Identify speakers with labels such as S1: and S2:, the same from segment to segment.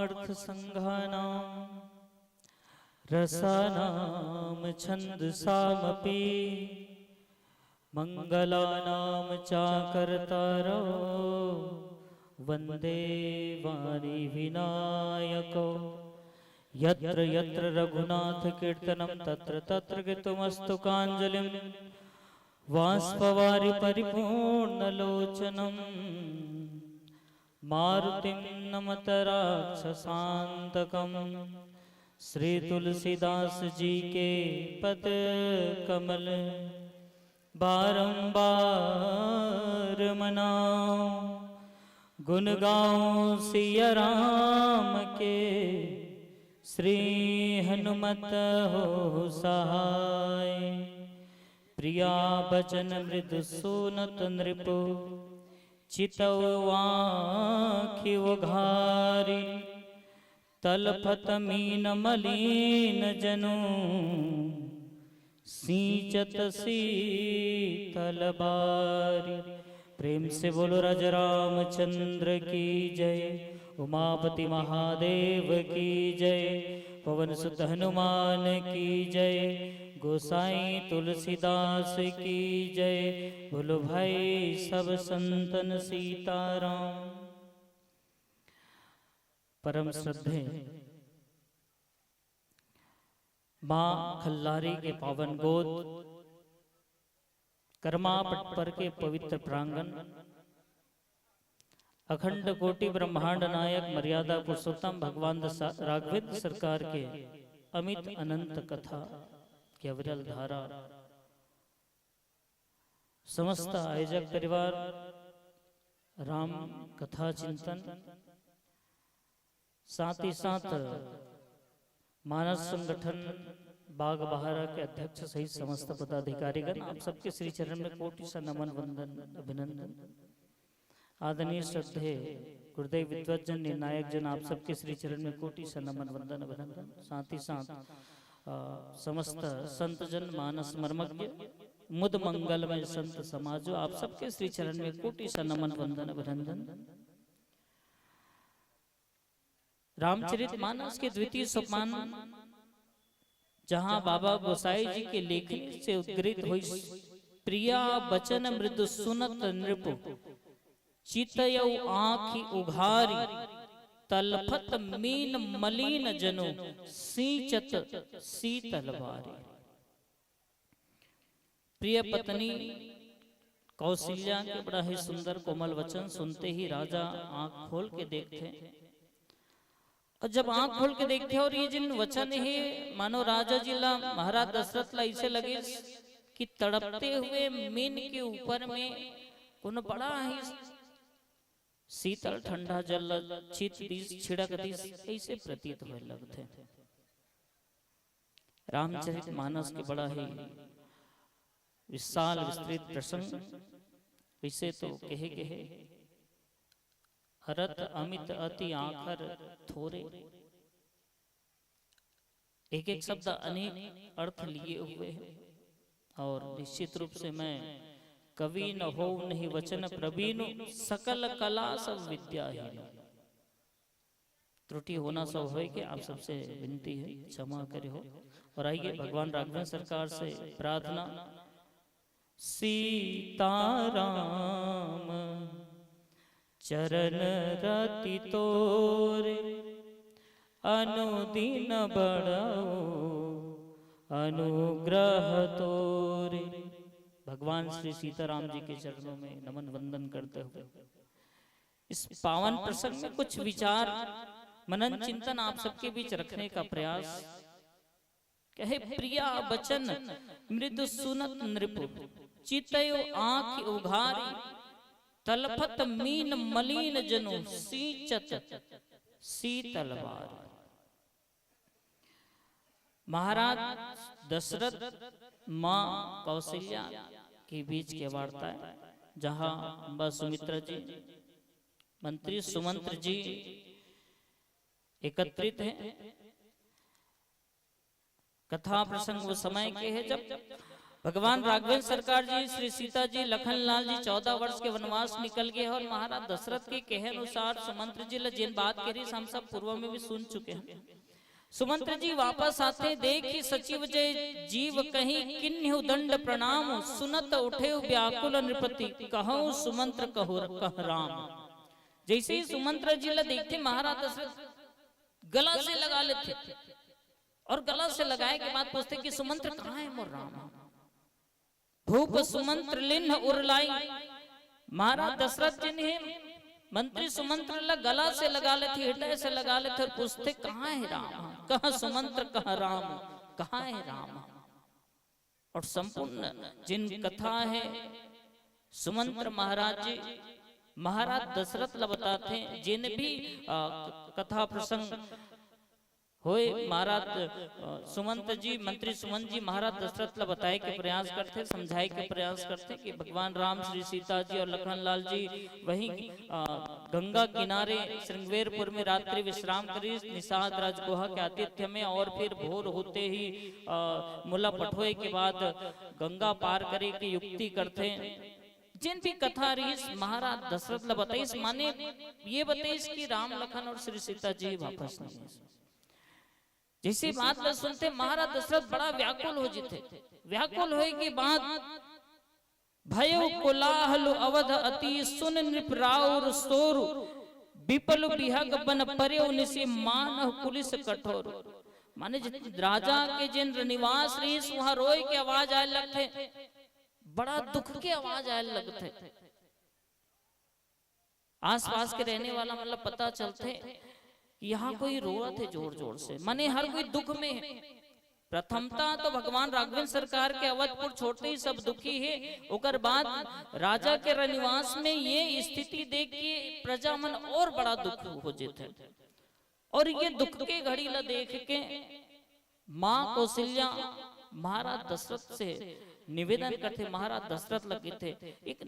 S1: अर्थ संघानां रसानां छंदसामपि मंगलानां चाकर्तारो वंदे वाणी विनायको यत्र यत्र रघुनाथ कीर्तनं तत्र तत्र गितुमस्तु कांजलिं वाष्पवारि परिपूर्णलोचनं मारुतिं नमत राक्षसान्तकं। श्री तुलसीदास जी के पद कमल बारंबार मनाओ, गुण गाऊं सिया राम के, श्री हनुमत हो सहाय। प्रिया बचन मृदु सुनत नृपु, चितौ आँखि उघारी, तलफत मीन मलीन जनु, सींचत शीतल बारी। प्रेम से बोलो राजा रामचंद्र की जय, उमापति महादेव की जय, पवन सुत हनुमान की जय, गोसाई तुलसीदास की जय। बोलो भाई सब संतन सीताराम। परम श्रद्धे मां खल्लारी के पावन गोद, कर्मा पटपर के पवित्र प्रांगण, अखंड कोटि ब्रह्मांड नायक मर्यादा पुरुषोत्तम भगवान राघवेंद्र सरकार के अमित अनंत कथा की अविरल धारा, समस्त आयोजक परिवार, राम कथा चिंतन, साथ ही साथ मानस संगठन बाग बहारा के अध्यक्ष सहित समस्त पदाधिकारीगण, आप सबके श्री चरण में कोटि सा नमन वंदन अभिनंदन। आदरणीय श्रद्धे गुरुदेव विद्वज्जन निर्णायक जन, आप सबके श्री चरण में कोटि सा नमन वंदन अभिनंदन। साथ ही साथ समस्त संत जन, मानस मर्मज्ञ, मुद मंगलमय संत समाजो, आप सबके श्री चरण में कोटि सा नमन वंदन अभिनंदन। रामचरितमानस के द्वितीय सोपान, जहां बाबा गोसाई जी के लेखनी से उद्गृत हुई, प्रिया बचन मृदु सुनत नृपु, चितयौ आँखि उघारी, तलफत मीन मलीन जनु, सींचत शीतल बारी। प्रिय पत्नी कौशल्या के बड़ा ही सुंदर कोमल वचन सुनते ही राजा आंख खोल के देखते, और जब आंख खोल के देखते और ये जिन वचन है, मानो राजा जी ला, महाराज दशरथ ला ऐसे लगे कि तड़पते हुए मीन के ऊपर में उन बड़ा ही शीतल ठंडा जल छिड़क दिस, ऐसे प्रतीत हुए लगते। रामचरितमानस के बड़ा ही विशाल विस्तृत प्रसंग, इसे तो कहे हरत अमित अति आखर थोरे, एक एक शब्द अनेक अर्थ लिए हुए हैं। और निश्चित रूप से मैं कवि न हो नहीं वचन प्रवीण, सकल कला सब विद्याहीन। त्रुटि होना स्वाभाविक है, आप सबसे विनती है क्षमा करे हो। और आइए भगवान राघवेंद्र सरकार से प्रार्थना। सीताराम चरण रति तोरे, अनुदिन बढ़ाओ अनुग्रह तोरे। भगवान श्री सीताराम जी के चरणों में नमन वंदन करते हुए इस पावन प्रसंग में कुछ विचार मनन चिंतन आप सबके बीच रखने का प्रयास। कहे प्रिया बचन मृदु सुनत नृपु, चितयो आँखि उघारी, तलफत मीन मलीन जनु, सींचत शीतल बारी। महाराज दशरथ माँ कौशल्या के बीच के वार्ता है, जहां अम्बा सुमित्रा जी, मंत्री सुमंत्र जी एकत्रित हैं। कथा प्रसंग वो समय के है जब भगवान राघवेंद्र सरकार जी, श्री सीता जी, लखनलाल जी 14 वर्ष के वनवास निकल गए और महाराज दशरथ के कहे अनुसार सुमंत्र जी जिन बात करी हम सब पूर्व में भी सुन चुके हैं। सुमंत्र जी वापस आते देखी सचिव जय जीव कहीं किन्हु दंड प्रणाम, सुनत उठे व्याकुल नृपति कहूं सुमंत्र कह राम। जैसे ही सुमंत्र जी देखते महाराज दशरथ गला से लगा लेते और गला से लगाए के बाद पूछते कि सुमंत्र कहाँ है मोर राम। भूप सुमंत्र लिन्ह उरलाई, महाराज दशरथ जी ने मंत्री सुमंत्र गला से लगा लेते, हृदय से लगा लेते और पूछते कहाँ है राम, कहाँ सुमंत्र कहाँ राम, कहाँ है राम। और संपूर्ण जिन कथा है सुमंत्र महाराज जी महाराज दशरथ बताते हैं, जिन भी कथा प्रसंग होए महाराज सुमंत जी मंत्री सुमंत जी महाराज दशरथ बताए के प्रयास करते, समझाए के प्रयास करते कि भगवान राम श्री सीता जी और लखनलाल जी वहीं गंगा किनारे श्रृंगवेरपुर में रात्रि विश्राम करी निषाद राजगुहा के आतिथ्य में, और फिर भोर होते ही मुला पठोए के बाद गंगा पार करे की युक्ति करते। जिन भी कथा रही महाराज दशरथ बताइस, माने ये बताइस कि राम लखन और श्री सीता जी वापस नहीं। जैसे बात में सुनते महाराज दशरथ बड़ा व्याकुल हो जाते, व्याकुल होए के बाद भयो कोलाहल अवध अति सुन नृप राउर सोरु विपल बिहग बन पर्यो निसे मानह पुलिस कठोर। माने राजा के जिन निवास रही वहां रोए के आवाज आए लगते, बड़ा दुख के आवाज आए लगते। आसपास के रहने वाला मतलब पता चलते यहाँ कोई रो रहा थे जोर जोर से, माने हर कोई दुख में है। प्रथमता तो भगवान राघवेंद्र सरकार के अवधपुर छोड़ते ही सब दुखी है, उकर बाद राजा के रनिवास में ये स्थिति देख के प्रजा मन और बड़ा दुख हो जाते। और ये दुख के घड़ी ला देख के माँ कौशल्या महाराज दशरथ से निवेदन करते, महाराज दशरथ लगे थे एक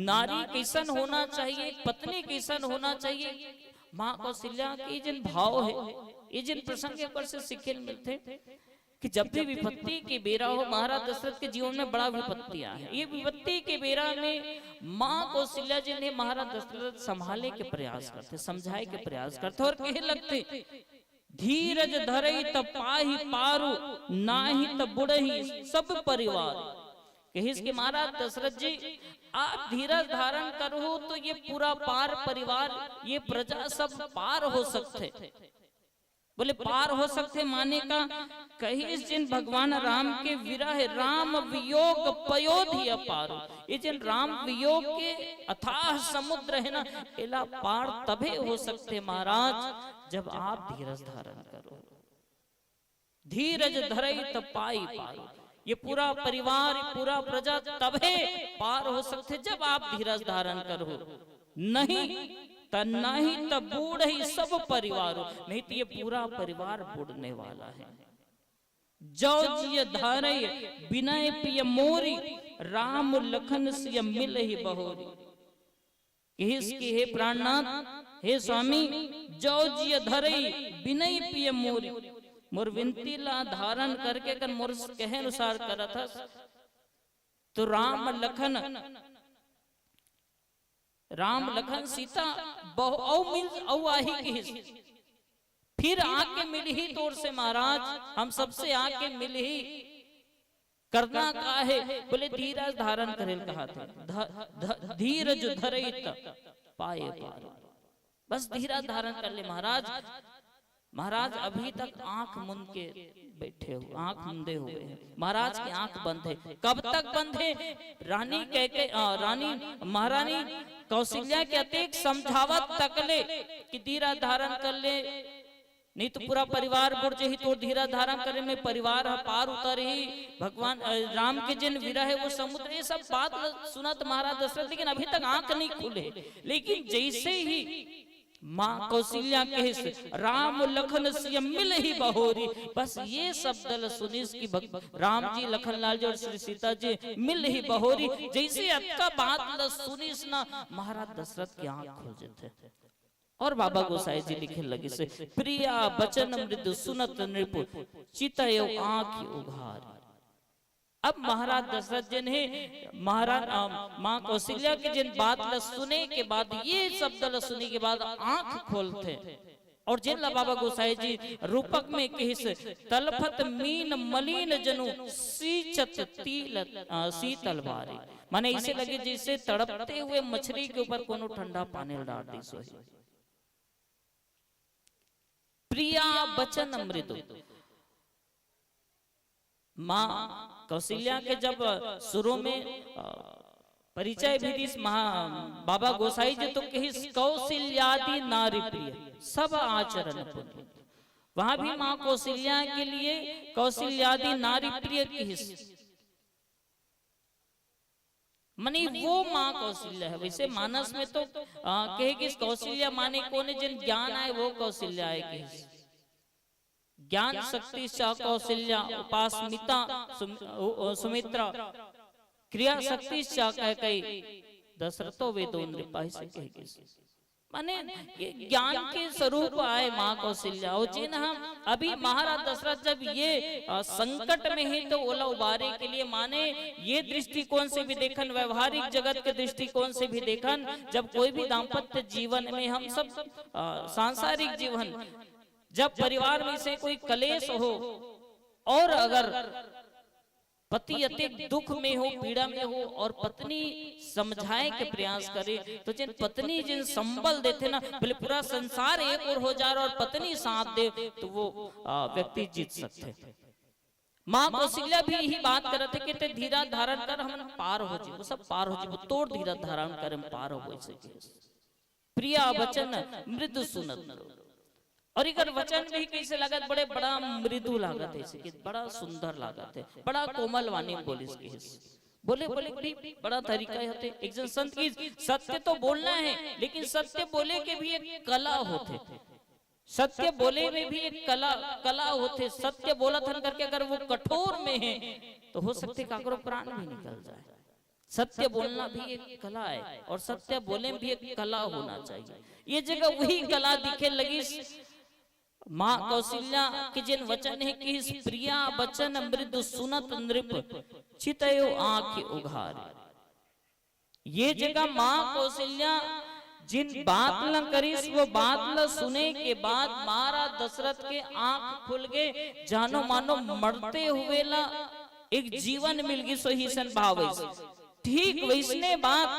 S1: नारी कैसन होना चाहिए, एक पत्नी कैसन होना चाहिए। माँ कौशल्या के जिन भाव है, ये जिन प्रसंग से सीखे मिलते कि जब भी विपत्ति के बेरा हो, महाराज दशरथ के जीवन में बड़ा विपत्ति आया है, ये विपत्ति के बेरा में माँ कौशल्या जी ने महाराज दशरथ संभाले के प्रयास करते, समझाए के प्रयास करते और कहे लगते धीरज धरई त पाही पारू नाही त बुढ़ही सब परिवार। इसके महाराज दशरथ जी आप धीरज धारण करो तो ये पूरा पार परिवार, ये प्रजा सब पार हो सकते। बोले पार हो सकते माने का कहीं जिन भगवान राम के विरह राम वियोग पयोधि अपार, ये जिन राम वियोग के अथाह समुद्र है ना, इला पार तभी हो सकते महाराज जब आप धीरज धारण करो। धीरज धरई त पाई पारो, ये पूरा परिवार पूरा प्रजा तभी पार हो सकते जब आप धीरज धारण करो। नहीं नहीं तो बूढ़ ही सब परिवार, नहीं तो ये पूरा परिवार बूढ़ने वाला है। जो जिय धारे विनय पिय मोरी राम लखन सिय मिल ही बहोरी। इसके हे प्राणनाथ हे स्वामी जो जिय धरे विनय पिय मोरी, मोर विनती ला धारण करके कर मोर कहे अनुसार करत हस तो राम लखन सीता बहु आही की फिर आके मिल ही तोर से महाराज, हम सबसे आके मिल ही करना का है। बोले धीरज धारण करेल कहा था, धीरज धरे पाए पार, बस धीरज धारण कर ले महाराज। महाराज अभी तक आंख मुंद के बैठे हुए, आंख मुंदे हुए हैं, महाराज की आंख बंद है। कब तक बंद है? रानी रानी महारानी कौशल्या के अतिक समझावत तकले कि धीरज धारण कर ले, नहीं तो पूरा परिवार बुढ़ ही तो धीरज धारण करे में परिवार पार उतर ही। भगवान राम के जिन विरह है वो समुद्र, ये सब बात सुना तो महाराज दशरथ, लेकिन अभी तक आंख नहीं खुले। लेकिन जैसे ही माँ कौशल्या के राम लखन सिय मिल ही बहोरी, बस ये शब्द सुनिस की राम जी लखनलाल जी और श्री सीता जी मिल ही बहोरी, जैसे अक्का बात सुनिस ना महाराज दशरथ की आंख खुल जाते। और बाबा गोसाई जी लिखे लगे से प्रिया बचन मृदु सुनत नृपु चितयो आंख उघार। अब महाराज दशरथ जी ने महाराज माँ कौशल्या के जिन बात ल सुने के बाद, ये शब्द ल सुने के बाद आंख खोलते और जिन ला बाबा गोसाई जी रूपक में किस तलफत मीन मलिन जनु सीचत तिल शीतल भारी, माने इसे लगे जैसे तड़पते हुए मछली के ऊपर कोनो ठंडा पानी डाल दी सो। प्रिया बचन मृदु, माँ कौशल्या के जब शुरू में परिचय भी दी बाबा गोसाई जी तो कही कौशल्यादि नारी प्रिय सब आचरण पुण्य, वहां भी माँ कौशल्या के लिए कौशल्यादि नारी प्रिय की मनी वो माँ कौशल्या है। वैसे मानस में तो कहेगी कौशल्या माने कौन जिन ज्ञान आए वो कौशल्या है, ज्ञान शक्ति कौशल्या उपासमिता सुमित्रा क्रिया शक्ति कई दशरथो वेदो नृपा से कहेगी, माने ये ज्ञान के स्वरूप आए माँ कौशल्या। और जिन हम अभी महाराज दशरथ जब ये संकट में है तो ओला उबारे के लिए, माने ये दृष्टिकोण से भी देखन, व्यवहारिक जगत के दृष्टिकोण से भी देखन, जब कोई भी दाम्पत्य जीवन में हम सब सांसारिक जीवन, जब परिवार में से कोई कलेश हो और अगर पति अत्यधिक दुख में हो, पीड़ा में हो और पत्नी समझाए के प्रयास करे, तो जिन पत्नी जिन संबल देते ना, बोले पूरा संसार एक और हो जा रहा और पत्नी साथ दे तो वो व्यक्ति जीत सकते। माँ कौशल्या भी यही बात कर रहे थे कि धीरा धारण कर हम पार हो जी, वो सब पार हो जी, वो तोड़ धीरा धारण कर हम पार हो सके। प्रिया वचन मृदु सुनत, और इधर वचन भी कैसे लागत, बड़े बड़ा मृदु लागत है, बड़ा सुंदर लागत है, बड़ा कोमल वाणी बोले बोले बोले भी बड़ा तरीका होते। एक जन संत की सत्य तो बोलना है, लेकिन सत्य बोले के भी एक कला होते, सत्य बोले में भी एक कला होते। सत्य बोला था करके अगर वो कठोर में है तो हो सकते काकरो प्राण भी निकल जाए। सत्य बोलना भी एक कला है और सत्य बोले में भी एक कला होना चाहिए। ये जगह वही कला दिखे लगी माँ कौशल्या के जिन वचन है कि प्रिया वचन मृदु सुनत नृप चितयो आंख उघारे। ये जगह माँ कौशल्या जिन बात न करीस वो बात न सुने के बाद महाराज दशरथ के आंख खुल गए, जानो मानो मरते हुए ला एक जीवन मिल गई, सही सन भाव। ठीक वैसने बात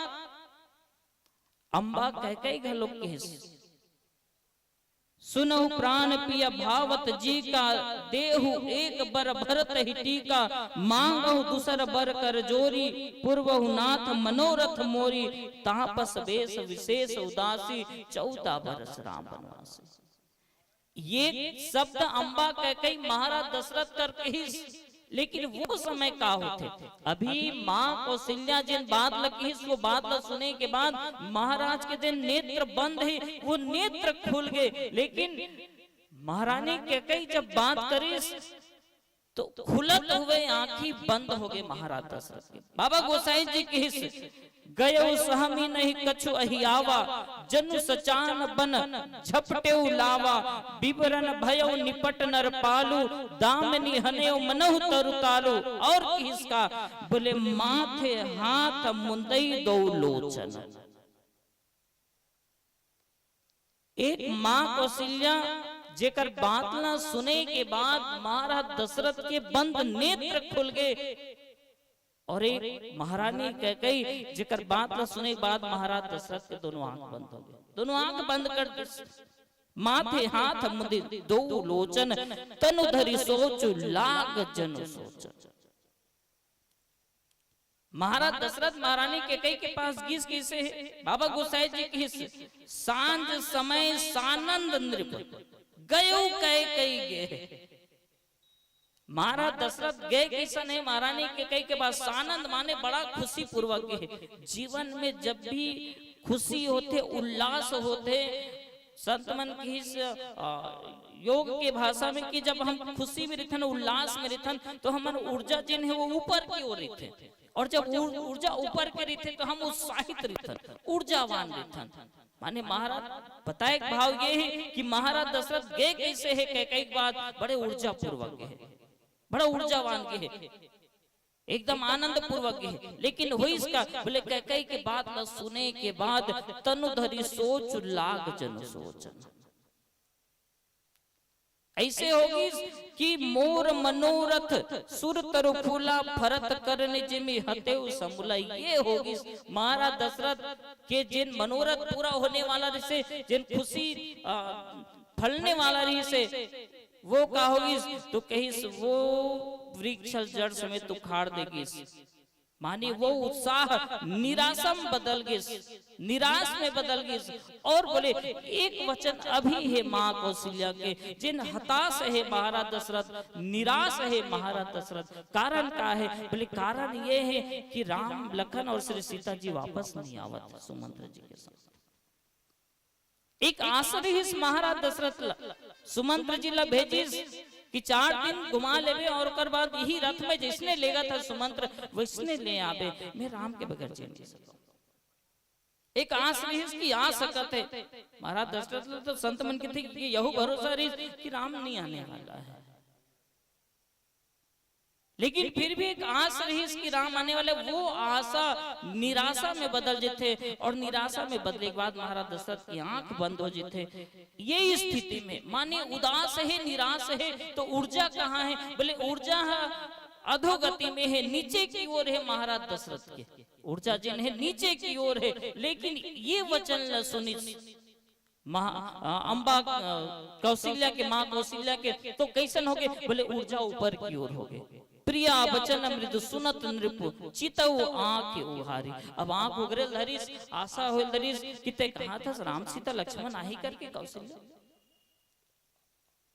S1: अम्बा कह घलो के सुनो प्राण पिया भावत जी का, देहु एक बर भरत ही टीका, मांगहु दूसर बर कर जोरी, पूर्वहु नाथ मनोरथ मोरी, तापस बेस विशेष उदासी, 14 बरस राम बनवासी। ये शब्द अम्बा कह महाराज दशरथ कर कही, लेकिन वो समय का होते अभी माँ कौशल्या जिन बात लगी वो बात ल सुने के बाद महाराज के दिन नेत्र बंद है, वो नेत्र खुल गए, लेकिन महारानी के कई जब बात करी तो खुलत हुए आंखी बंद हो गए महाराज दशरथ के। बाबा गोसाई जी की गयो सहमी नहीं कछु अहियावा, जनु सचान बन झपटेउ लावा, बिबरन भयो निपट नर पालू, दामनी हनेउ मनहु तरुतालू। और किसका बोले माथे हाथ मुंदई दो लोचन। एक माँ कौशल्या जेकर बात ना सुने के बाद महाराज दशरथ के बंद नेत्र खुल गए, और एक महारानी कैकेयी जेकर बात ना सुने के बाद महाराज दशरथ के दोनों आंख बंद हो गए, दोनों आंख बंद कर दी। माथे हाथ मुंदे दो लोचन, तनु धरि सोचु लाग जनु सोचन। महाराज दशरथ महारानी कैकेयी के पास गीस किसे है? बाबा गोसाई जी की सांझ समय सानंद नृप गयो कैकेयी गे। महाराज दशरथ गए किसन है महारानी कैकेयी के पास, सानंद माने बड़ा खुशी पूर्वक है। जीवन में जब भी खुशी होते उल्लास होते, संत मन की योग के भाषा में कि जब हम खुशी में रहते उल्लास में रहते तो हमारी ऊर्जा जिन है वो ऊपर की ओर रहते, और जब ऊर्जा ऊपर के रहते तो हम उत्साहित रहते, ऊर्जावान रहते। माने महाराज बताए भाव ये है कि महाराज दशरथ गए कैसे है कैकेयी के बाद बड़े ऊर्जा पूर्वक है, बड़ा ऊर्जावान के है।
S2: एकदम आनंद पूर्वक है। लेकिन हुई इसका बोले कैकई के बात न सुने के बाद तनु धरी सोच लाग जन सोचन। ऐसे होगी कि मोर मनोरथ सुर तरु फूला फरत करने जिमी हतेउ समूला। ये होगी महाराज दशरथ के जिन मनोरथ पूरा होने वाला से, जिन खुशी फलने वाला रही से, वो का होगी तो कहीं वो वृक्ष जड़ समेत उखाड़ देगी। माने वो उत्साह निराशा में बदल गई, निराश में बदल गई। और बोले एक वचन अभी है माँ कौशल्या के, जिन हताश है महाराज दशरथ, निराश है महाराज दशरथ। कारण क्या है? बोले कारण ये है कि राम लखन और श्री सीता जी वापस नहीं आवत सुमंत्र जी के साथ। एक आसर ही महाराज दशरथ सुमंत्र जी ला भेजिस कि 4 दिन घुमा लेवे और ओकर बाद यही रथ में जिसने लेगा था सुमंत्र वैसने ले आवे, मैं राम के बगैर चल नहीं सकता। एक आस रही की आ सकत है महाराज दशरथ तो संत मन की थी कि यहू भरोसा रही कि राम नहीं आने वाला है। लेकिन फिर भी एक आस रही कि राम आने वाले, वो आशा निराशा में बदल जाते और निराशा में बदले के बाद महाराज दशरथ की आंख बंद हो जाते। ये स्थिति में माने उदास है, निराश है, तो ऊर्जा कहाँ है? बोले ऊर्जा अधोगति में है, नीचे की ओर है। महाराज दशरथ के ऊर्जा जिन है नीचे की ओर है। लेकिन ये वचन सुनी अम्बा कौशल्या के, माँ कौशल्या के, तो कैसन हो गए? बोले ऊर्जा ऊपर की ओर हो गए। प्रिया बचन मृदु सुनत नृपु चितऊ आंख उहारी। अब आंख उगरे धरिस, आशा हो धरिस कि ते कहा था राम सीता लक्ष्मण आही करके कौशल्या।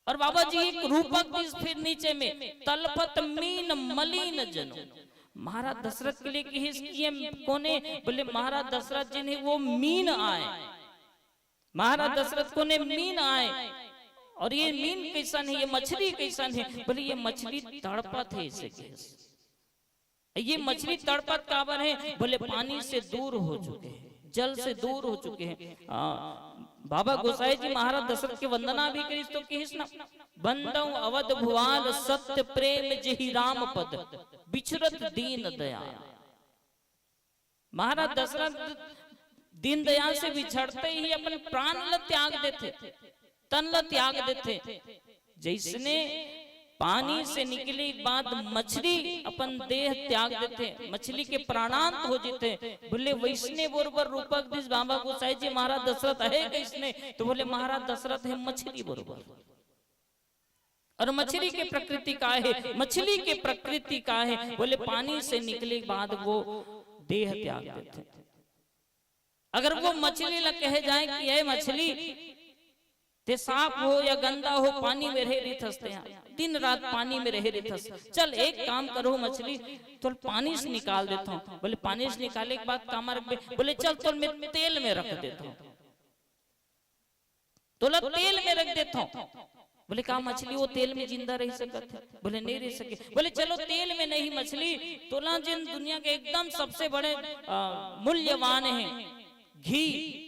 S2: और बाबा जी एक रूपक दिस फिर नीचे में तलपत मीन मलिन जनो। महाराज दशरथ के लिए कि कोने? बोले महाराज दशरथ जी ने वो मीन आए, महाराज दशरथ को ने मीन आए। और ये मीन कैसन है? ये मछली कैसन है? बोले ये मछली तड़पत है इसे। ये मछली तड़पत काबर है? बोले पानी से दूर हो चुके हैं, जल से दूर हो चुके हैं। बाबा गोसाई जी महाराज दशरथ के वंदना भी करी तो किस ना बंदौ अवध भुआल सत्य प्रेम जहि राम पद बिछरत दीन दयाल। महाराज दशरथ दीन दयाल से बिछड़ते ही अपने प्राण ल त्याग देते, तन ल त्याग देते। जैसने पानी से निकले बाद मछली अपन देह त्याग देते, मछली के प्राणांत हो जाते। बोले वैष्णव बरोबर रूपक दिस बाबा गोसाई जी महाराज दशरथ है कैसने? तो बोले महाराज दशरथ है मछली बरोबर। और मछली के प्रकृति का है, मछली के प्रकृति का है? बोले पानी से निकले बाद वो देह त्याग देते। अगर वो मछली ल कहे जाए कि ये मछली ते साफ हो या गंदा हो, पानी में रह रही थसते हैं, दिन रात पानी में रह रही थस। चल एक काम करो मछली, तो पानी से निकाल देता हूँ। बोले पानी से निकाले के बाद काम रख। बोले चल तो मैं तेल में रख देता हूँ, तो तेल में रख देता हूँ। बोले कहा मछली वो तेल में जिंदा रह सकत है? बोले नहीं रह सके। बोले चलो तेल में नहीं मछली, तोला जिन दुनिया के एकदम सबसे बड़े मूल्यवान है घी,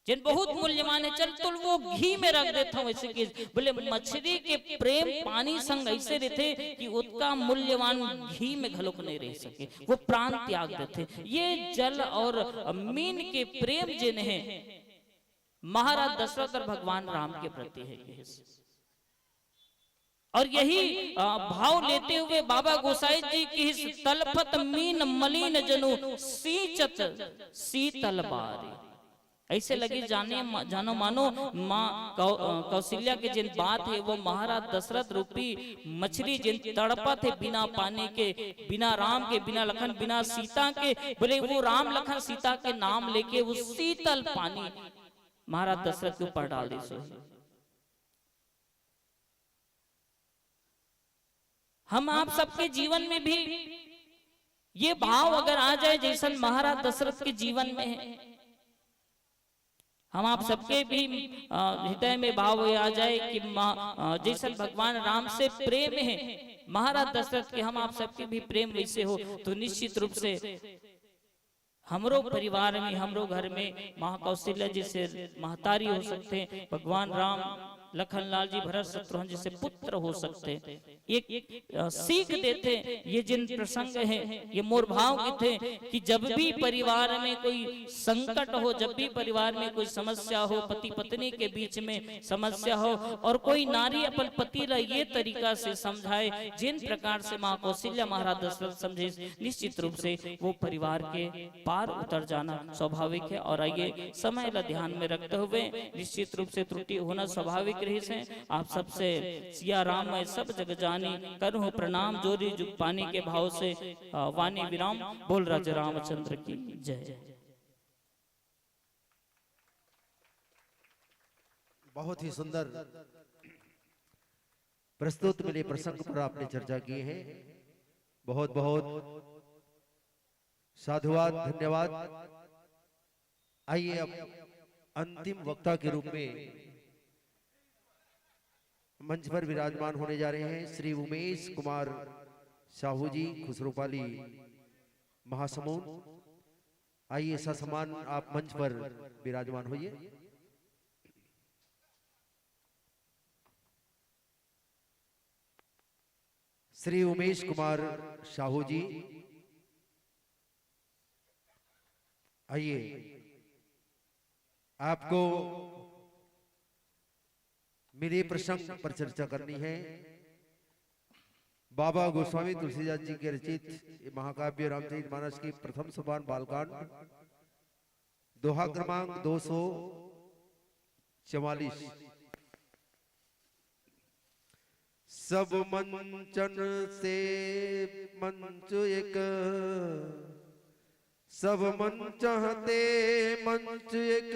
S2: जिन बहुत मूल्यवान है, चल तो वो घी में रख देता हूँ ऐसे कि। बोले मछली के प्रेम पानी संग ऐसे रहते कि उसका मूल्यवान घी में घलोक नहीं रह सके, वो प्राण त्याग देते। ये जल और मीन के प्रेम जिन है महाराज दशरथ और भगवान राम के प्रति है। और यही भाव लेते हुए बाबा गोसाई जी की तलपत मीन मलिन जनु सींचत शीतल बारी। ऐसे लगी जानो मानो माँ कौशल्या के जिन बात है वो महाराज दशरथ रूपी मछली जिन तड़पत है बिना पानी के, बिना राम के, बिना लखन, बिना सीता के। बोले वो राम लखन सीता के नाम लेके वो शीतल पानी महाराज दशरथ के ऊपर डाल दी। सो हम आप सबके जीवन में भी ये भाव अगर आ जाए जैसन महाराज दशरथ के जीवन में है, हम आप सबके भी हृदय में भाव आ जाए कि जैसे भगवान राम से प्रेम है महाराज दशरथ के, हम आप सबके भी प्रेम वैसे हो, तो निश्चित रूप से हमरो परिवार में, हमरो घर में माँ कौशल्या जी से महतारी हो सकते हैं, भगवान राम लखनलाल जी भरत शत्रुघ्न जी से पुत्र हो सकते। एक सीख देते ये जिन प्रसंग हैं ये मोर भाव के थे कि जब भी परिवार में कोई संकट हो, जब भी परिवार में कोई समस्या हो, पति पत्नी के बीच में समस्या हो और कोई नारी अपन पति ला ये तरीका से समझाए जिन प्रकार से माँ कौशल्या महाराज दशरथ समझे, निश्चित रूप से वो परिवार के पार उतर जाना स्वाभाविक है। और आइए समय ला ध्यान में रखते हुए निश्चित रूप से त्रुटि होना स्वाभाविक रही से आप सबसे सिया राम मैं सब जग जानी करूँ प्रणाम जोरी जुग पानी के भाव से वाणी विराम। बोल राजा रामचंद्र की जय।
S3: बहुत ही सुंदर प्रस्तुत मिले प्रसंग पर आपने चर्चा की है, बहुत बहुत साधुवाद, धन्यवाद। आइए अब अंतिम वक्ता के रूप में मंच पर विराजमान होने जा रहे हैं श्री उमेश कुमार साहू जी, खुसरूपाली महासमुंद। आइए ससम्मान आप मंच पर विराजमान होइए। श्री उमेश कुमार साहू जी आइए, आपको मेरे प्रसंग पर चर्चा करनी है। बाबा गोस्वामी तुलसीदास जी के रचित महाकाव्य रामचरित मानस की प्रथम सोपान बालकांड, दोहा क्रमांक 244। सब मंचन से मंच एक, सब मंचहते मंच एक,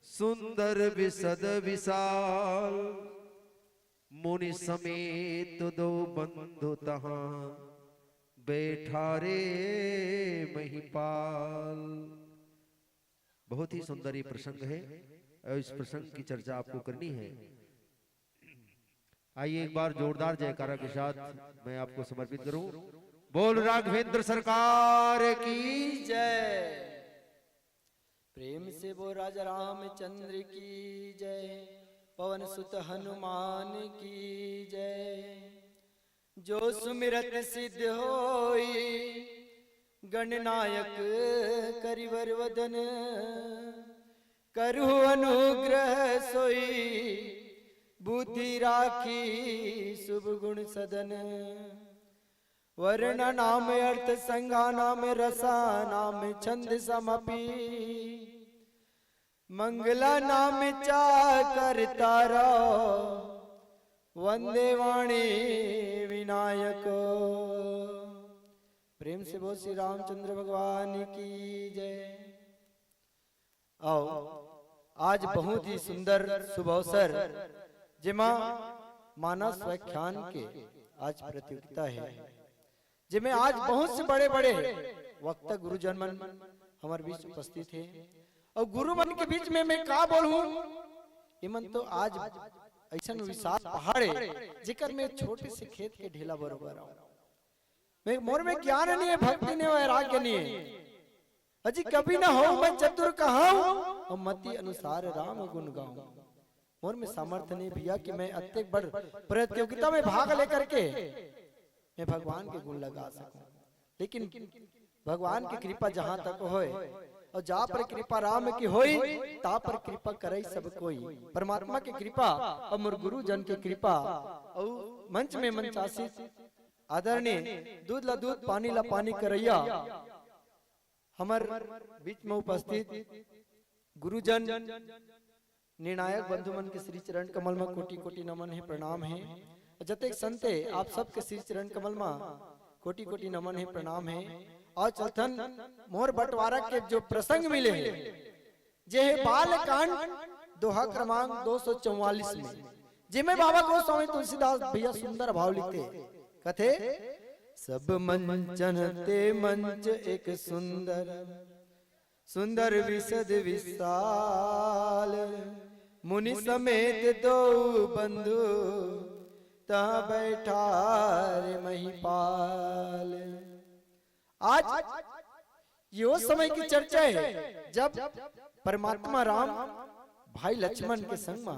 S3: सुंदर विशद विशाल, मुनि समेत दो बंधु तहां, बैठा रे महिपाल। बहुत ही सुंदर ये प्रसंग है और इस प्रसंग की चर्चा आपको करनी है। आइए एक बार जोरदार जयकारा के साथ मैं आपको समर्पित करूं। बोल राघवेंद्र सरकार की
S4: जय। प्रेम से बोल राजा रामचंद्र की जय, पवन सुत हनुमान की जय। जो सुमिरत सिद्ध होई, गणनायक करिवर वदन, करहु अनुग्रह सोई, बुद्धि राखी शुभ गुण सदन। वर्ण नाम अर्थ संज्ञा नाम रसा नाम छंद समपि, मंगला नाम चाकर तारा, वंदे वाणी विनायको। प्रेम से बोल श्री रामचंद्र भगवान की जय। आओ आज बहुत ही सुंदर शुभ अवसर जिमा मानस व्याख्यान के आज प्रतियोगिता है, जिसमें आज बहुत से बड़े बड़े वक्ता गुरुजन मन हमारे बीच उपस्थित है। और गुरु मन के बीच में मैं क्या बोलूं, इमन तो आज ऐसा विशाल पहाड़ है जिकर में छोटे से खेत के ढेला बरोबर आऊं। मैं मोर में ज्ञान नहीं है, भक्ति नहीं है, वैराग्य नहीं है। अजी कभी ना हो मैं चतुर कहाऊं और मति अनुसार राम गुण गाऊं। मोर में सामर्थ्य नहीं भैया कि मैं अत्यधिक बड़ प्रतियोगिता में भाग लेकर के मैं भगवान के गुण लगा सकूं, लेकिन भगवान की कृपा जहां तक होए और जहां पर कृपा राम की होई ता पर कृपा करे सब कोई। परमात्मा की कृपा और मोर गुरु जन की कृपा और मंच में मंचासीत आदरणीय दूध ला दूध पानी ला पानी करैया हमर बीच में उपस्थित गुरुजन निर्णायक बंधु मन के श्री चरण कमल में कोटि कोटि नमन है, प्रणाम है। जतेक संते आप सबके श्री चरण कमल में कोटि कोटि नमन है, प्रणाम है। और चौथन मोर बंटवारा के जो प्रसंग मिले हैं जे है बाल कांड दोहा क्रमांक 244 में, जिसमें बाबा गोस्वामी तुलसीदास भैया सुंदर भाव लिखते कथे। सब मंचन ते मंच एक सुंदर, सुंदर विशद विशाल, मुनि समेत दो बंधु ता बैठा रे महिपाल। आज यो समय की चर्चा है जब परमात्मा राम भाई लक्ष्मण के संग में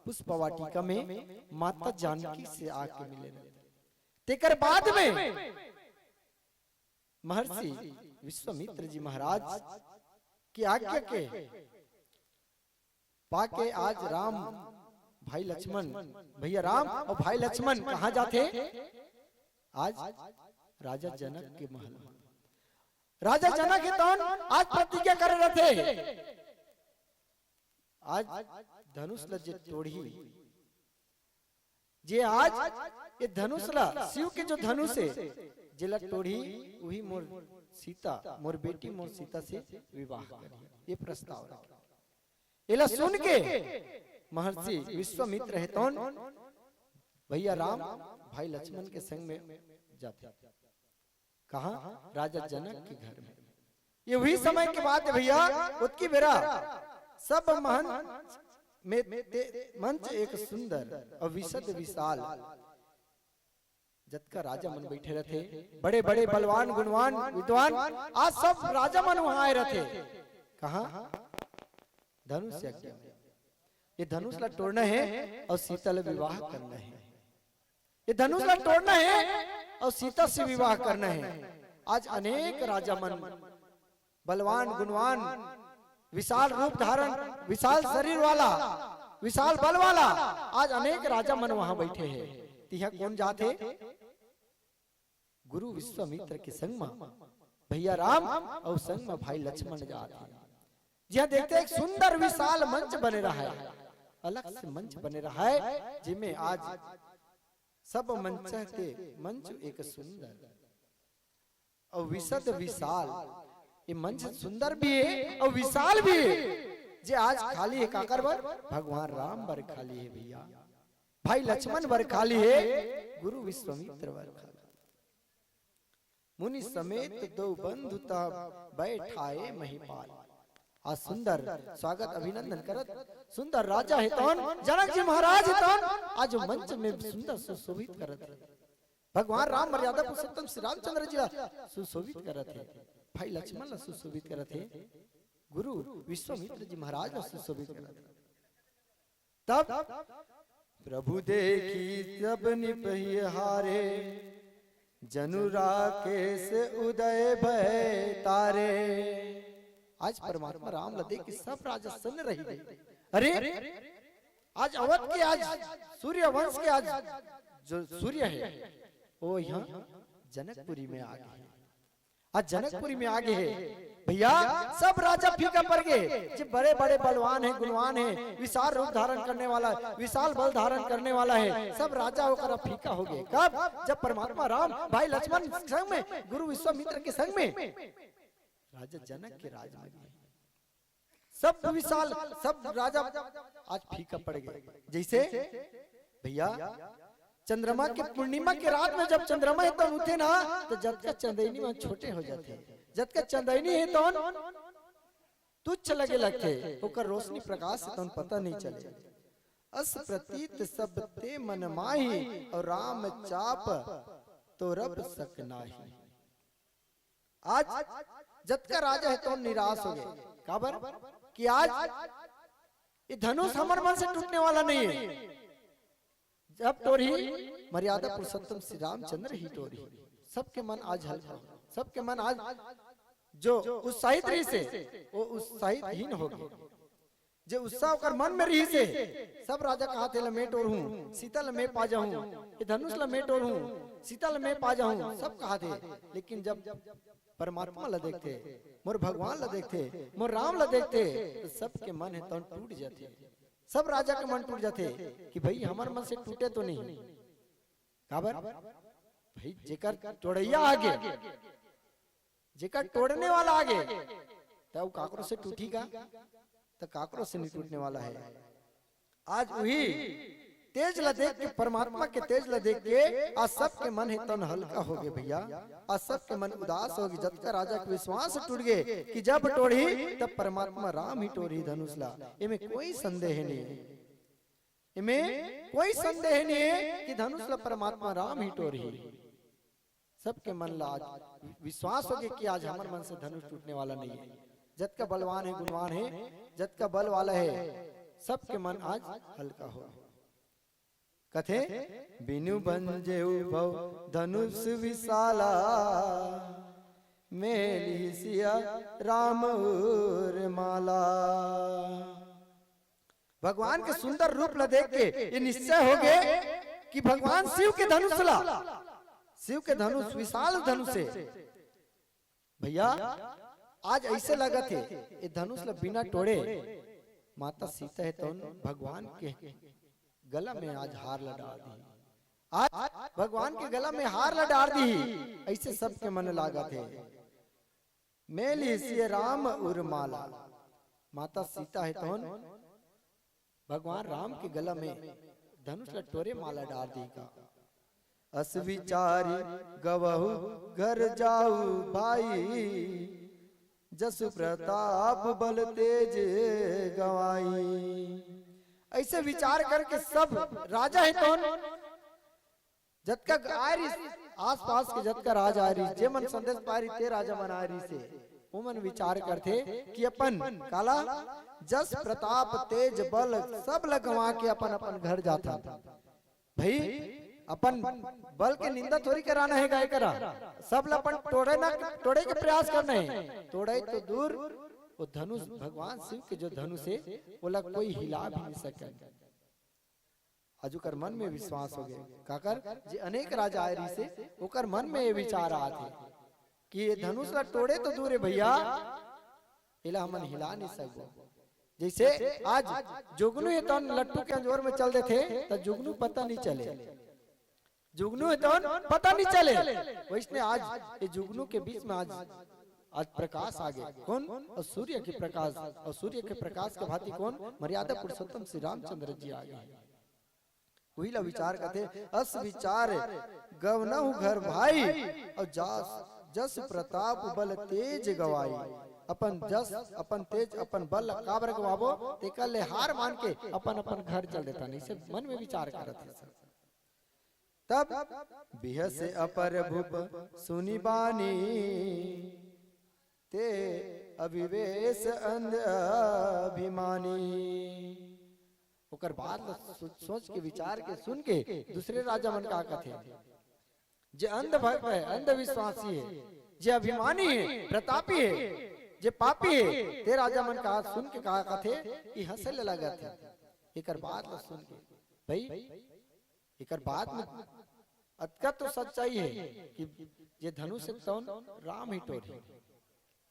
S4: पुष्प वाटिका में माता जानकी से आके मिले रहते। तेकर बाद में महर्षि विश्वामित्र जी महाराज की आज्ञा के पाके आज राम भाई लक्ष्मण, भैया राम और भाई लक्ष्मण कहाँ जाते? आज राजा जनक के महल। राजा जनक है तौन आज प्रतिज्ञा कर रहे थे, आज धनुष लज्जे तोड़ी जे आज ये धनुष ला शिव के जो धनुष है जिला तोड़ी वही मोर सीता, मोर बेटी मोर सीता से विवाह करी, ये प्रस्ताव रखा। इला सुन के महर्षि विश्वामित्र है तौन भैया राम भाई लक्ष्मण के संग में जाते। कहा? राजा जनक के घर में। ये वही समय के बाद भैया उसकी बेरा सब महन में मंच एक सुंदर और विशद विशाल जत का राजा मन बैठे रहते, बड़े बड़े बलवान गुणवान विद्वान आज सब राजा मन वहां आए रहते। कहा? धनुष यज्ञ में। ये धनुष ला तोड़ना है और सीता से विवाह करना है। ये धनुष ला तोड़ना है और सीता से विवाह करना है। आज अनेक राजा मन बलवान गुणवान विशाल रूप धारण, विशाल शरीर वाला, विशाल बल वाला आज अनेक राजा मन वहां बैठे हैं। तिहा कौन जाते? गुरु विश्वामित्र के संग में भैया राम और संग में भाई लक्ष्मण जाते। जहाँ देखते एक सुंदर विशाल मंच बने रहा है, अलग से मंच बने रहा है, जिसमें आज सब मंच के मंच एक सुंदर और विशद विशाल। ये मंच सुंदर भी है और विशाल भी है। जे आज खाली है काकर बर? भगवान राम बर खाली है भैया, भाई लक्ष्मण बर खाली है, गुरु विश्वामित्र बर खाली। मुनि समेत दो बंधु तब बैठाए महिपाल। आज सुंदर स्वागत अभिनंदन करत सुंदर राजा है तौन जनक जी महाराज है तौन आज मंच में सुंदर सुशोभित करत है। भगवान राम मर्यादा पुरुषोत्तम श्री रामचंद्र जी सुशोभित करत है, भाई लक्ष्मण ला सुशोभित करत है, गुरु विश्वामित्र जी महाराज ला सुशोभित करत है। तब प्रभु देखी सब निपहि हारे, जनु राकेश उदय भय तारे। आज परमात्मा राम ला देख के सब राजा सन रही गई। अरे आज अवध के, आज सूर्य वंश के, आज जो सूर्य है वो यहाँ जनकपुरी में आ गए। आज जनकपुरी में आ गए है भैया, सब राजा फीका पड़ गए। जो बड़े बड़े बलवान है, गुणवान है, विशाल रूप धारण करने वाला, विशाल बल धारण करने वाला है, सब राजा होकर फीका हो गए। कब? जब परमात्मा राम भाई लक्ष्मण संग में, गुरु विश्वामित्र के संग में राजा जनक के राज में सब विशाल सब राजा आज फीका पड़ गए। जैसे भैया चंद्रमा के पूर्णिमा के रात में जब चंद्रमा है तो उठे ना, तो जब का चंदैनी में छोटे हो जाते, जब का चंदैनी है तो तुच्छ लगे लगते, होकर रोशनी प्रकाश से तो पता नहीं चले। अस प्रतीत सब ते मन माही, और राम चाप तो रब सक नाही। आज जब का राजा है तो निराश हो गए। काबर? कि आज ये धनुष हमारे मन से टूटने वाला नहीं है। जब तोरी मर्यादा पुरुषोत्तम श्री रामचंद्र ही तोरी, सबके मन आज हल्का, सबके मन आज जो उत्साहित रही से वो उत्साहितहीन हो गए। जो उत्साह कर मन में रही से सब राजा कहा थे लमेट और हूँ, सीता लमे पा जाऊं, ये धनुष लमेट और हूँ, सीता लमे पा जाऊं, सब कहा थे। लेकिन जब परमात्मा ला देखते, मोर भगवान ला देखते, मोर राम ला देखते, तो सबके मन है तो टूट जाते। सब राजा के मन टूट जाते कि भाई हमारे मन से टूटे तो नहीं। काबर? भाई जेकर तोड़ैया आगे, जेकर तोड़ने वाला आगे, तब काकरों से टूटेगा, तो काकरों से नहीं टूटने वाला है। आज वही तेज ला देख के, परमात्मा के तेज ला देख के आज सबके मन है तन हल्का हो गए भैया। आज सबके मन उदास हो गए। जब का राजा के विश्वास टूट गए कि जब तोड़ी तब परमात्मा राम ही तोड़ी धनुष ला। इनमें कोई संदेह नहीं है, इनमें कोई संदेह नहीं है कि धनुष ला परमात्मा राम ही तोड़ी। सबके मन ला आज विश्वास हो गया कि आज हमारे मन से धनुष टूटने वाला नहीं है। जत का बलवान है, गुणवान है, जत का बल वाला है, सबके मन आज हल्का हो। कथे बिनु बंजे भव धनुष विशाला, मेली सिया राम और माला। भगवान के सुंदर रूप ला देख के ये निश्चय हो गए कि भगवान शिव के धनुष ला, शिव के धनुष विशाल धनुष है भैया। आज ऐसे लगा थे ये धनुष ला बिना तोड़े माता सीता है तो भगवान के गला में आज हार लड़ा दी, आज भगवान के गला में हार लड़ा दी। ऐसे सबके मन लागा थे। मेली सिय राम उर्माला, माता सीता है तो भगवान राम के गला में धनुष लटोरे माला डाल दी का। अस विचारी गवहु घर जाऊ भाई, जस प्रताप बल तेज गवाई। ऐसे विचार करके सब राजा है कौन, जतका आरी आस पास के जतका राजा आरी जे मन संदेश पारी ते राजा मन आरी से वो मन विचार करते कि अपन काला जस प्रताप तेज बल सब लगवा के अपन अपन घर जाता। भाई अपन बल के निंदा थोड़ी कराना है गाय करा, सब अपन तोड़े के प्रयास करना है। तोड़े तो दूर, वो धनुष भगवान शिव के जो धनुष है वो लग कोई हिला भी नहीं सके। अजुकर मन में विश्वास हो गया काकर जे अनेक राजा आए रही से ओकर मन में ये विचार आए थे कि ये धनुष ला तोड़े तो दूर है भैया, इला हमन हिला नहीं सको। जैसे आज जुगनू है तो लट्टू के अंजोर में चल देते तो जुगनू पता नहीं चले, जुगनू है तो पता नहीं चले। वैसने आज ये जुगनू के बीच में आज प्रकाश आ गए। कौन? और सूर्य के प्रकाश, और सूर्य के प्रकाश के भांति कौन? मर्यादा पुरुषोत्तम श्री रामचंद्र जी आ गए। वही ला विचार करते अस विचार गवनहु घर भाई, और जस प्रताप बल तेज गवाई। अपन जस अपन तेज अपन बल काबर गवाबो तेकर ले हार मान के अपन अपन घर चल देता। नहीं से मन में विचार करते सब। तब बिह से अपर भूप सुनी बानी, ते अविवेश अंध अभिमानी। ओकर बाद सोच के विचार के सुन के दूसरे राजा मन का कथे जे अंध भक्त है, अंधविश्वासी है, जे अभिमानी है, प्रतापी है, जे पापी है, ते राजा मन का सुन के कहा कथे कि हंसे लगा थे। एकर बात सुन के भाई एकर बात में अतका तो सच्चाई है कि जे धनुष से तौन राम ही तोड़े,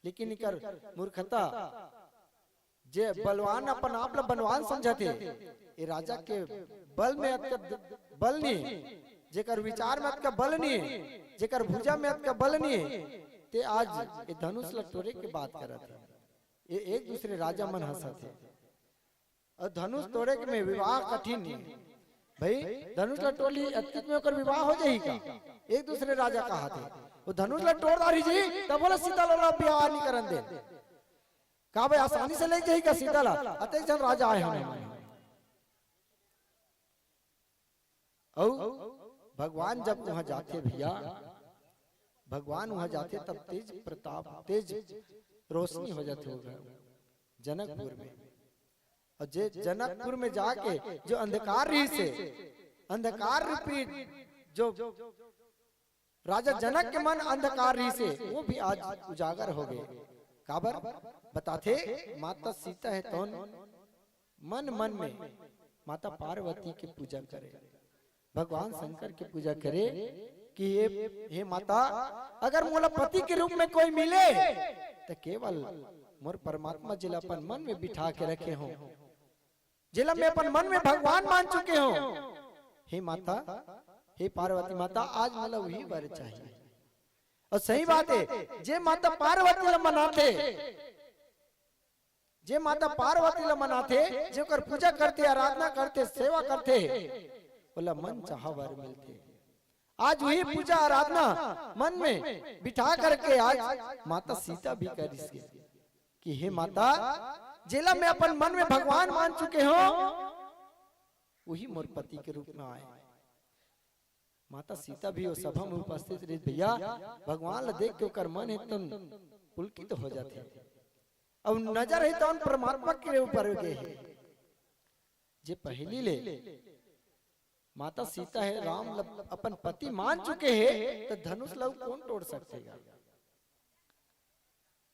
S4: लेकिन इकर मूर्खता जे बलवान अपन आप ला बलवान समझते, ये राजा के बल में अतका बल नहीं, जेकर विचार में अतका बल नहीं, जेकर भुजा में अतका बल नहीं, ते आज ये धनुष ला तोड़े के बात करत है। ये एक दूसरे राजा मन हंसत है। और धनुष तोड़े के में विवाह कठिन नहीं भाई, धनुष ला तोड़ी अतीत में ओकर विवाह हो जाही का। एक दूसरे राजा कहा थे वो धनुष ला तोड़ दारी जी तब बोला सीता ला ब्याह नहीं करन दे का भाई, आसानी से ले जाही का सीता ला। अतः जन राजा आए हमें भगवान जब वहां जाते भैया, भगवान वहां जाते तब तेज प्रताप तेज रोशनी हो जाते होगा जनकपुर में। और जे जनकपुर में जाके जो अंधकार रही से अंधकार रूपी जो राजा जनक के मन अंधकार रही से वो भी आज उजागर हो गए। काबर बताते माता सीता है तो मन मन में माता पार्वती की पूजा करे, भगवान शंकर की पूजा करे कि हे माता अगर मोला पति के रूप में कोई मिले तो केवल मोर परमात्मा जिला अपन मन में बिठा के रखे हो, जिला में अपन मन में भगवान मान चुके हो। हे माता हे पार्वती माता आज मला वही वर चाहिए। और सही बात है जे माता पार्वती ला मनाते, जे माता पार्वती ला मनाते, जो कर पूजा करते, आराधना करते, सेवा करते, बोला मन चाह वर मिलते। आज वही पूजा आराधना मन में बिठा करके आज माता सीता भी कर इसके कि हे माता जिला में अपन मन में भगवान मान चुके हो वही मोर पति के रूप में आए। माता सीता भी वो सभा में उपस्थित रही भैया, भगवान ला देख के ओकर मन एकदम पुलकित हो जाते। अब नजर है तो परमात्मा के ऊपर गए है। जे पहली ले माता सीता है राम अपन पति मान चुके हैं तो धनुष लव कौन तोड़ सकेगा।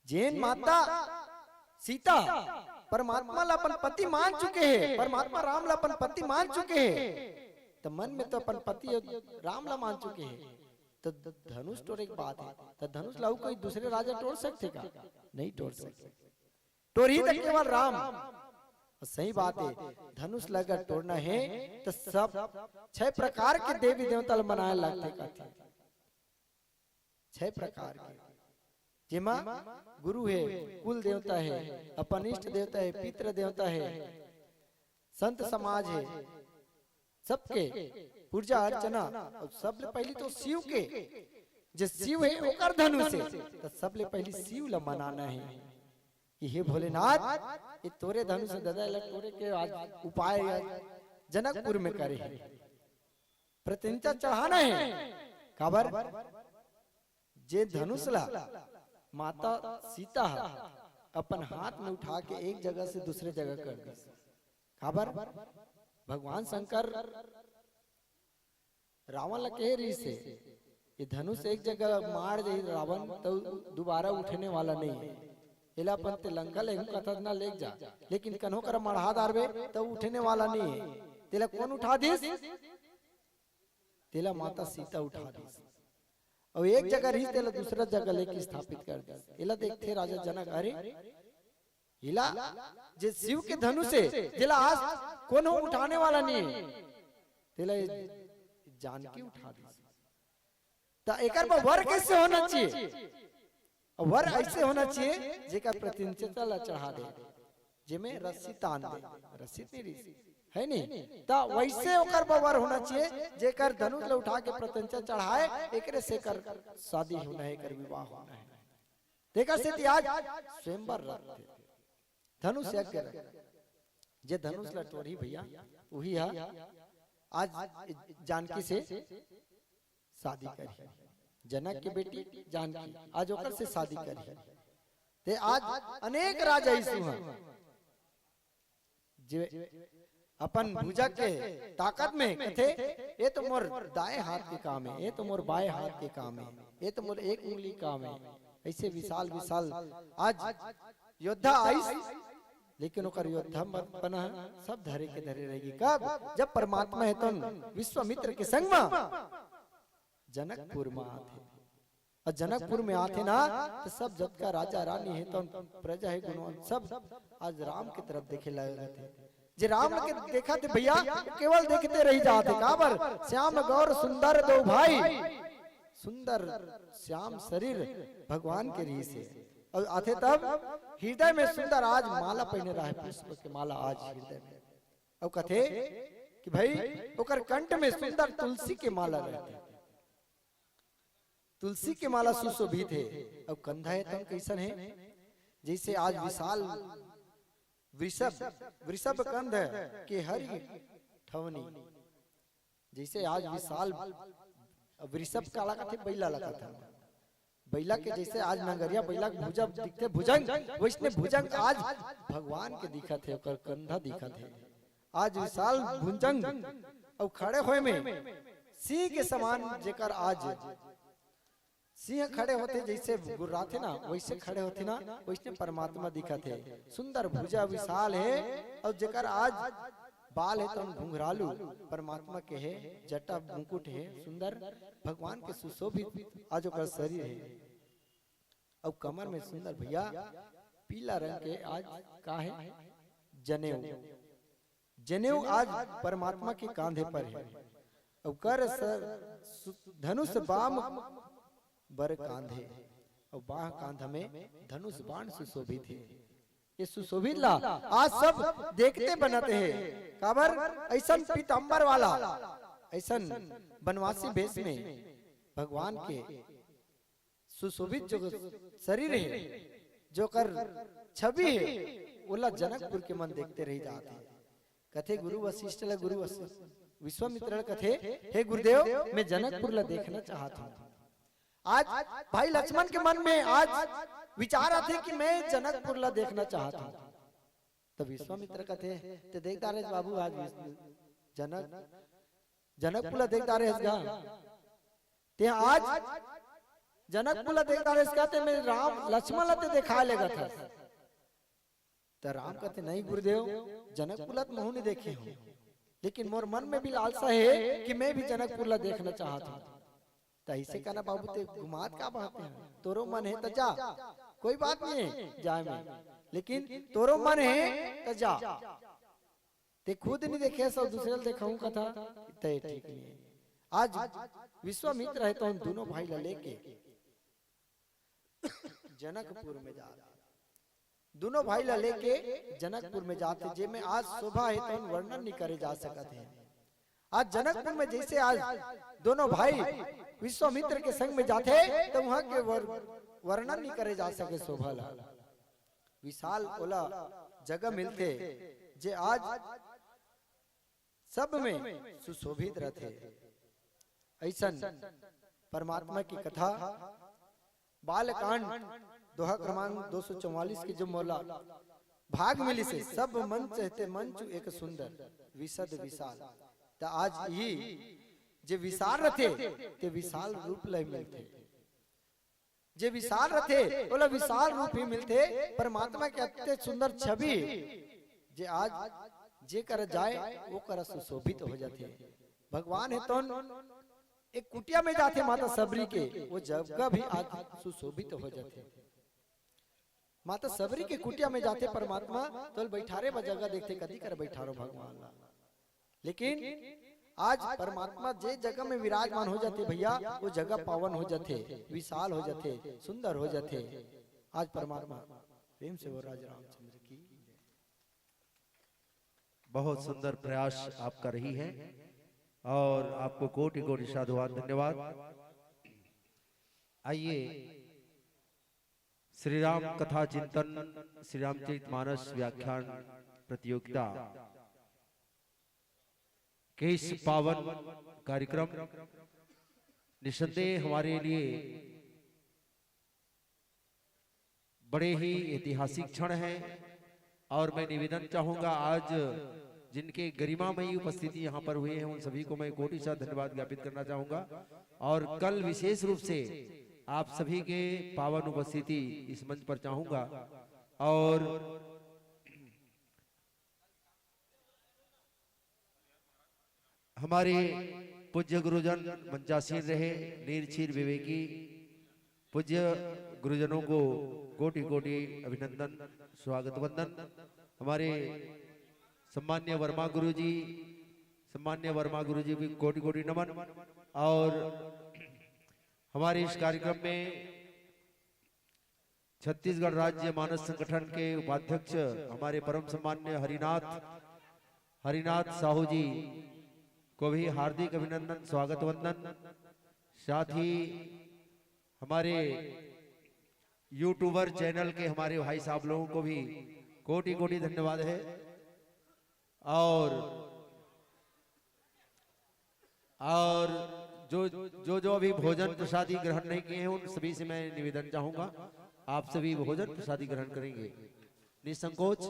S4: जैन माता सीता परमात्मा ला अपन पति मान चुके हैं, परमात्मा राम ला अपन पति मान चुके हैं, तो मन में तो अपन पति राम ला मान चुके हैं, तो धनुष तोड़ एक बात है। तो धनुष लाऊ कोई दूसरे राजा तोड़ सकते का? नहीं तोड़ सकते, तोड़ ही तो केवल राम। सही बात है, धनुष लगा तोड़ना है तो सब 6 प्रकार के देवी देवता बनाए लगते का थे। 6 प्रकार के, जिमा गुरु है, कुल देवता है, अपन इष्ट देवता है, पितृ देवता है, संत समाज है, सबके पूजा अर्चना। और सबले पहली तो शिव के, जो शिव है ओकर धनुष है, तो सबले पहली शिव ला मनाना है कि हे भोलेनाथ ये तोरे धनुष दादा ला तोरे के आज उपाय जनकपुर में करे है, प्रतिनिधित्व चढ़ाना है। खबर जे धनुष ला माता सीता अपन हाथ में उठा के एक जगह से दूसरे जगह कर दी। खबर भगवान शंकर रावण ला कह रही से ये धनुष एक जगह मार दे रावण तो दोबारा उठने वाला नहीं है। इला पंते लंका ले कथा ना ले जा, लेकिन कन्हो कर मढ़ा दारबे तो उठने वाला नहीं है। तेला कौन उठा दिस? तेला माता सीता उठा दिस और एक जगह रही तेला दूसरा जगह लेके स्थापित कर दिस। इला देखते राजा जनक, अरे इला जे शिव के धनुष है जिला आज कौन उठाने वाला नहीं है, तेला जानकी उठा दिस। तो एकर पर वर कैसे होना चाहिए? वर ऐसे होना चाहिए जेकर प्रतिनिधित्व ला चढ़ा दे, जेमे रस्सी तान दे, रस्सी तेरी है नहीं, तो वैसे ओकर पर वर होना चाहिए जेकर धनुष ला उठा के प्रतिनिधित्व चढ़ाए, एकरे से कर शादी होना है, कर विवाह होना है। देखा से आज स्वयंवर रखते धनुष यज्ञ जे धनुष ला तोड़ी भैया वही है आज जानकी से शादी करी, जनक की बेटी जानकी आज ओकर से शादी करी। ते आज अनेक राजा ईसु हैं जे अपन भुजा के ताकत में कथे ये तो मोर दाएं हाथ के काम है, ये तो मोर बाएं हाथ के काम है, ये तो मोर एक उंगली काम है। ऐसे विशाल विशाल आज योद्धा आइस, लेकिन ओकर योद्धा बना सब धरे के धरे रहेगी। कब? जब परमात्मा है तो विश्वामित्र के संग में जनकपुर में आते, और जनकपुर में आते ना तो सब जब का राजा रानी है तो प्रजा है गुणवान सब आज राम की तरफ देखे लगे थे। जे राम के देखा थे भैया केवल देखते रह जाते। काबर श्याम गौर सुंदर दो भाई, सुंदर श्याम शरीर भगवान के रीस है। और आते तब हृदय में सुंदर आज माला पहने रहा है, पुष्प के माला आज हृदय में। और कथे कि भाई ओकर कंठ में सुंदर तुलसी के माला रहते, तुलसी के माला सुशोभित है। और कंधा है तब कैसन है? जैसे आज विशाल वृषभ कंध है कि हरि ठवनी, जैसे आज विशाल वृषभ काला का थे बैला लगा था, बैला के जैसे आज नगरिया बैला के भुजा दिखते भुजंग, वैसने भुजंग आज भगवान के दिखा थे, ओकर कंधा दिखा थे आज विशाल भुजंग। और खड़े हुए में सिंह के समान जेकर आज सिंह खड़े होते जैसे गुर्राते ना वैसे खड़े होते ना, वैसे परमात्मा दिखा थे। सुंदर भुजा विशाल है और जेकर आज बाल है तो घुंघरालू परमात्मा के है, जटा मुकुट है सुंदर भगवान के सुशोभित आज ओकर शरीर है। और कमर में सुंदर भैया पीला रंग के आज का है जनेऊ, जनेऊ आज परमात्मा के कांधे पर है। और कर धनुष बाम बर कांधे और बाह कांधा में धनुष बाण सुशोभित है। ये सुशोभित ला आज सब देखते बनाते हैं। काबर ऐसा पीतांबर वाला ऐसा बनवासी भेष में भगवान के सुशोभित जो शरीर है, जो कर छवि है, ओला जनकपुर के मन देखते रह जाते। कथे गुरु वशिष्ठ ला गुरु विश्वामित्र कथे हे गुरुदेव मैं जनकपुर ला देखना चाहता हूँ। आज भाई लक्ष्मण के मन में आज विचार आते कि मैं जनकपुर ला देखना चाहता हूँ। तो विश्वामित्र कथे ते देखता रहे बाबू आज जनक जनकपुला देखता रहे गा ते आज जनकपुला देखता रहे गा ते मैं राम लक्ष्मण लते देखा लेगा था तो राम कहते नहीं गुरुदेव जनकपुला तो मुंह नहीं देखे हूं लेकिन मोर मन में भी लालसा है कि मैं भी जनकपुला देखना चाहता हूं तो ऐसे कहना बाबू ते घुमात का बात है तोरो मन है तो जा कोई बात नहीं है जाए में लेकिन तोरो मन है तो जा ते खुद नहीं देखे सब दूसरे देखाऊं कथा तय ठीक नहीं है। आज विश्वामित्र है तो उन दोनों भाई ला लेके जनकपुर में जा दोनों भाई ला लेके जनकपुर में जाते जे में आज शोभा है तो वर्णन नहीं करे जा सकते हैं। आज जनकपुर में जैसे आज दोनों भाई विश्वामित्र के संग में जाते तो वहां के वर्णन नहीं करे जा सके शोभा ला विशाल ओला जगह मिलते जे आज सब में सुशोभित रहते। ऐसा परमात्मा की कथा बालकांड दोहा क्रमांक 244 की जो मौला भाग मिली से सब मंच है मंच एक सुंदर विशद विशाल तो आज ही जे विशाल रथे ते विशाल रूप लय मिलते जे विशाल रथे बोला विशाल रूप ही मिलते परमात्मा के अत्य सुंदर छवि जे आज जे कर जाए वो कर सुशोभित हो जाते। भगवान है तो एक कुटिया में जाते माता सबरी के वो जगह भी आज सुशोभित हो जाते। माता सबरी के कुटिया में जाते परमात्मा तो बैठारे जगह देखते कदी कर बैठारो भगवान लेकिन आज परमात्मा जे जगह में विराजमान हो जाते भैया वो जगह पावन हो जाते विशाल हो जाते सुंदर हो जाते। आज परमात्मा प्रेम से वो राजा रामचंद्र की
S3: बहुत सुंदर प्रयास आप कर रही हैं और आपको कोटि कोटि साधुवाद धन्यवाद। आइए श्री राम कथा चिंतन श्री रामचरितमानस व्याख्यान प्रतियोगिता के इस पावन कार्यक्रम निसंदेह हमारे लिए बड़े ही ऐतिहासिक क्षण है और मैं निवेदन चाहूंगा आज जिनके गरिमामयी उपस्थिति यहाँ पर हुए हैं उन सभी को मैं कोटि सा धन्यवाद ज्ञापित करना चाहूंगा और कल विशेष रूप से आप सभी के पावन उपस्थिति इस मंच पर चाहूंगा और हमारे पूज्य गुरुजन मंचासीन रहे नीरछीर विवेकी पूज्य गुरुजनों को कोटि कोटि अभिनंदन स्वागत वंदन। हमारे सम्मान्य वर्मा गुरुजी भी कोटि कोटि नमन। और हमारे इस कार्यक्रम में छत्तीसगढ़ राज्य मानस संगठन के उपाध्यक्ष हमारे परम सम्मान्य हरिनाथ साहू जी को भी हार्दिक अभिनंदन स्वागत वंदन। साथ ही हमारे यूट्यूबर चैनल के हमारे भाई साहब लोगों को भी कोटि कोटि धन्यवाद है। और जो अभी भोजन प्रसादी ग्रहण नहीं किए हैं उन सभी से मैं निवेदन चाहूंगा आप सभी भोजन प्रसादी ग्रहण करेंगे निसंकोच।